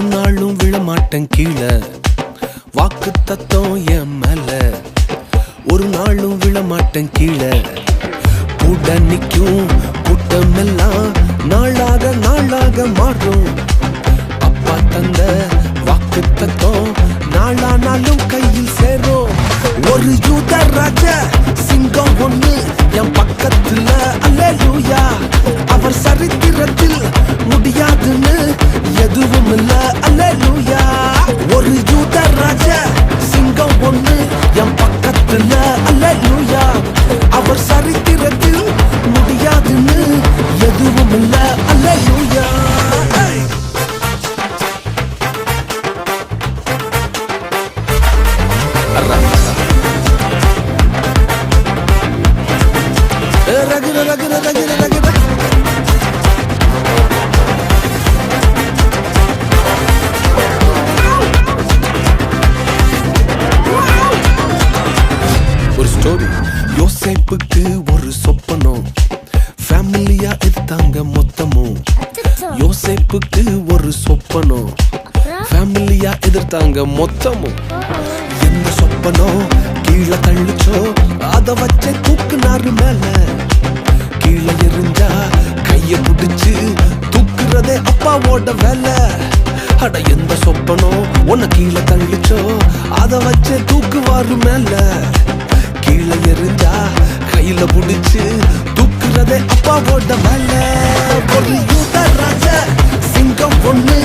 ஒரு நாளும் விழமாட்டேன் கீழே வாக்கு தத்தம் என் மேல ஒரு நாளும் விழமாட்டேன் கீழே கூட நிக்கும் கூட்டமெல்லாம் நாளாக நாளாக மாறும் அப்பா தந்த வாக்கு தத்தம் நாளானாலும் கையில் சேரும் ஒரு யூத ராஜ சிங்கம் ஒண்ணு என் பக்கத்துல அல்லேலூயா அவர் சரித்திரத்தில் முடியாதுன்னு எதுவும் இல்ல அல்லேலூயா ஒரு யூத ராஜ சிங்கம் ஒண்ணு என் பக்கத்துல அல்லேலூயா அவர் சரித்திரத்தில் முடியாதுன்னு எதுவும் இல்ல அல்லேலூயா ரகுர ரகுர ரகுர ரகுர ஒரு ஸ்டோரி யோசேப்புக்கு ஒரு சொப்பனம் ஃபேமிலியா எடுத்தாங்க மொத்தமும் யோசேப்புக்கு ஒரு சொப்பனம் ஃபேமிலியா எதிர்த்தாங்க மொத்தமும் எந்த சொப்பனம் கீழே தள்ளிச்சோ அத வச்சே தூக்குனாரு மேல கீழே எரிஞ்சா கைய புடிச்சு தூக்குறதே அப்பாவோட வேலை அட எந்த சொப்பனம் உன்னை கீழே தள்ளிச்சோ அத வச்சே தூக்குவாரு மேல கீழே எரிஞ்சா கையில புடிச்சு தூக்குறதே அப்பாவோட வேலை ஒரு யூத ராஜ சிங்கம் ஒண்ணு